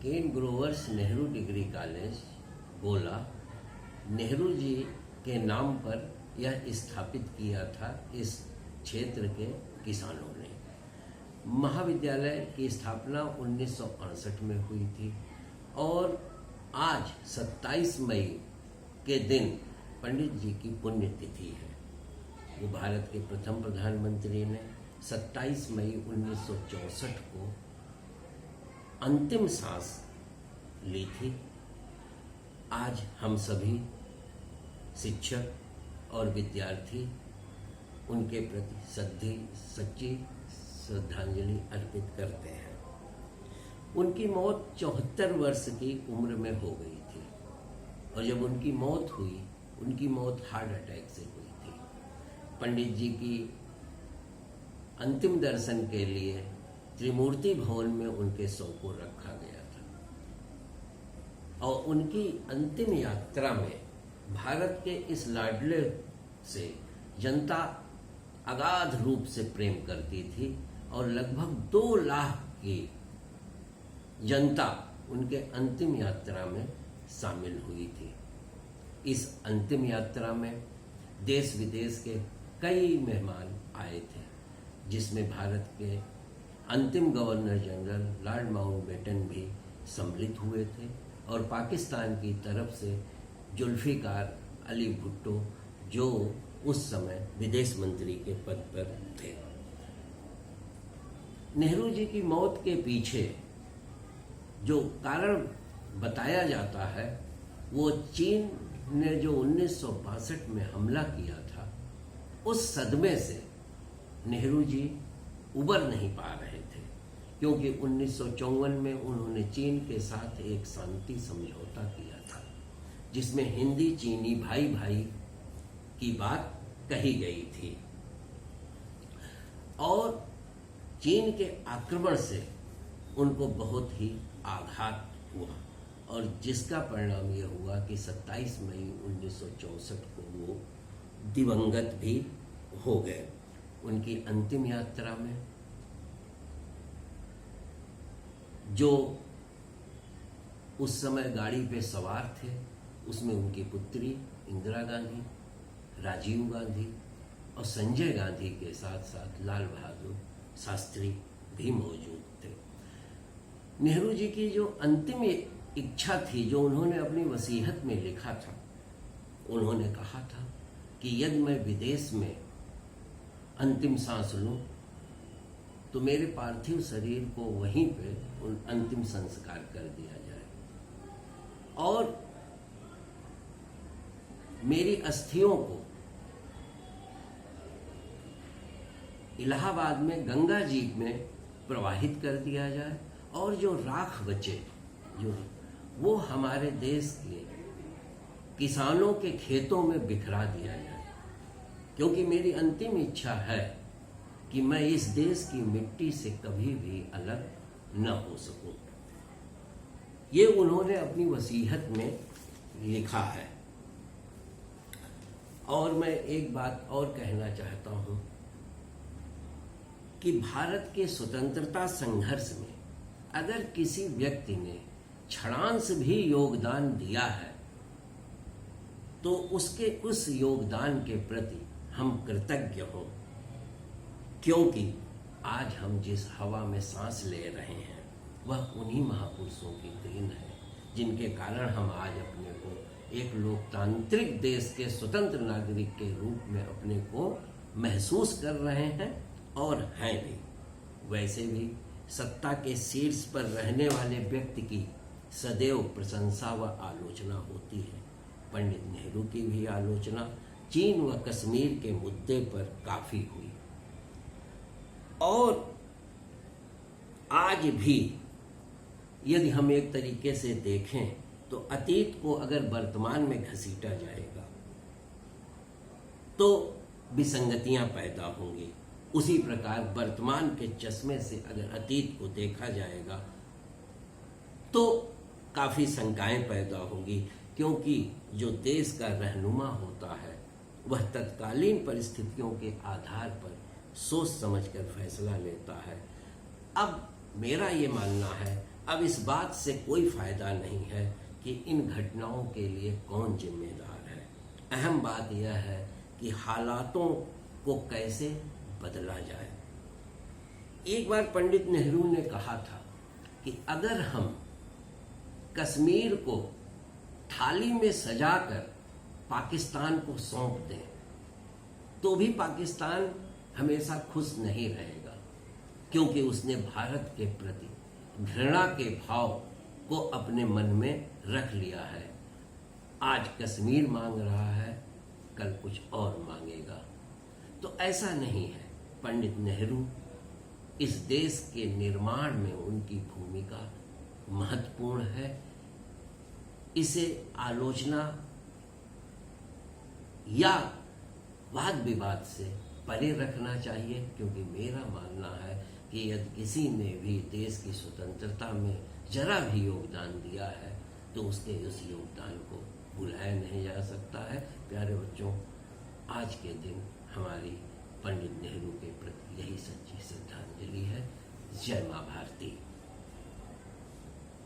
केन growers Nehru degree college गोला नेहरू जी के नाम पर यह स्थापित किया था इस क्षेत्र के किसानों ने। महाविद्यालय की स्थापना 1968 में हुई थी और आज 27 मई के दिन पंडित जी की पुण्यतिथि है। वो भारत के प्रथम प्रधानमंत्री ने 27 मई 1964 को अंतिम सांस ली थी। आज हम सभी शिक्षक और विद्यार्थी उनके प्रति सच्ची श्रद्धांजलि अर्पित करते हैं। उनकी मौत 74 वर्ष की उम्र में हो गई थी और जब उनकी मौत हुई, उनकी मौत हार्ट अटैक से हुई थी। पंडित जी की अंतिम दर्शन के लिए त्रिमूर्ति भवन में उनके शव को रखा गया था और उनकी अंतिम यात्रा में भारत के इस लाडले से जनता अगाध रूप से प्रेम करती थी और लगभग 2 लाख की जनता उनके अंतिम यात्रा में शामिल हुई थी। इस अंतिम यात्रा में देश विदेश के कई मेहमान आए थे, जिसमें भारत के अंतिम गवर्नर जनरल लॉर्ड माउंटबेटन भी सम्मिलित हुए थे और पाकिस्तान की तरफ से जुल्फिकार अली भुट्टो, जो उस समय विदेश मंत्री के पद पर थे। नेहरू जी की मौत के पीछे जो कारण बताया जाता है, वो चीन ने जो 1962 में हमला किया था, उस सदमे से नेहरू जी उबर नहीं पा रहे थे, क्योंकि 1954 में उन्होंने चीन के साथ एक शांति समझौता किया था, जिसमें हिंदी चीनी भाई भाई की बात कही गई थी और चीन के आक्रमण से उनको बहुत ही आघात हुआ और जिसका परिणाम यह हुआ कि 27 मई 1964 को वो दिवंगत भी हो गए। उनकी अंतिम यात्रा में जो उस समय गाड़ी पे सवार थे, उसमें उनकी पुत्री इंदिरा गांधी, राजीव गांधी और संजय गांधी के साथ साथ लाल बहादुर शास्त्री भी मौजूद थे। नेहरू जी की जो अंतिम इच्छा थी, जो उन्होंने अपनी वसीयत में लिखा था, उन्होंने कहा था कि यदि मैं विदेश में अंतिम सांस लूं तो मेरे पार्थिव शरीर को वहीं पे अंतिम संस्कार कर दिया जाए और मेरी अस्थियों को इलाहाबाद में गंगा जी में प्रवाहित कर दिया जाए और जो राख बचे वो हमारे देश के किसानों के खेतों में बिखरा दिया जाए, क्योंकि मेरी अंतिम इच्छा है कि मैं इस देश की मिट्टी से कभी भी अलग न हो सकूं। ये उन्होंने अपनी वसीयत में लिखा है। और मैं एक बात और कहना चाहता हूं कि भारत के स्वतंत्रता संघर्ष में अगर किसी व्यक्ति ने क्षणांश भी योगदान दिया है तो उसके उस योगदान के प्रति हम कृतज्ञ हों, क्योंकि आज हम जिस हवा में सांस ले रहे हैं वह उन्हीं महापुरुषों की देन है, जिनके कारण हम आज अपने को एक लोकतांत्रिक देश के स्वतंत्र नागरिक के रूप में अपने को महसूस कर रहे हैं और हैं भी। वैसे भी सत्ता के शीर्ष पर रहने वाले व्यक्ति की सदैव प्रशंसा व आलोचना होती है। पंडित नेहरू की भी आलोचना चीन व कश्मीर के मुद्दे पर काफी हुई और आज भी यदि हम एक तरीके से देखें तो अतीत को अगर वर्तमान में घसीटा जाएगा तो विसंगतियां पैदा होंगी। उसी प्रकार वर्तमान के चश्मे से अगर अतीत को देखा जाएगा तो काफी शंकाएं पैदा होंगी, क्योंकि जो देश का रहनुमा होता है वह तत्कालीन परिस्थितियों के आधार पर सोच समझकर फैसला लेता है। अब मेरा ये मानना है अब इस बात से कोई फायदा नहीं है कि इन घटनाओं के लिए कौन जिम्मेदार है। अहम बात यह है कि हालातों को कैसे बदला जाए। एक बार पंडित नेहरू ने कहा था कि अगर हम कश्मीर को थाली में सजाकर पाकिस्तान को सौंप दें तो भी पाकिस्तान हमेशा खुश नहीं रहेगा, क्योंकि उसने भारत के प्रति घृणा के भाव को अपने मन में रख लिया है। आज कश्मीर मांग रहा है, कल कुछ और मांगेगा। तो ऐसा नहीं है। पंडित नेहरू, इस देश के निर्माण में उनकी भूमिका महत्वपूर्ण है। इसे आलोचना या वाद विवाद से परे रखना चाहिए, क्योंकि मेरा मानना है कि यदि किसी ने भी देश की स्वतंत्रता में जरा भी योगदान दिया है तो उसके उस योगदान को भुलाया नहीं जा सकता है। प्यारे बच्चों, आज के दिन हमारी पंडित नेहरू के प्रति यही सच्ची श्रद्धांजलि है। जय मां भारती।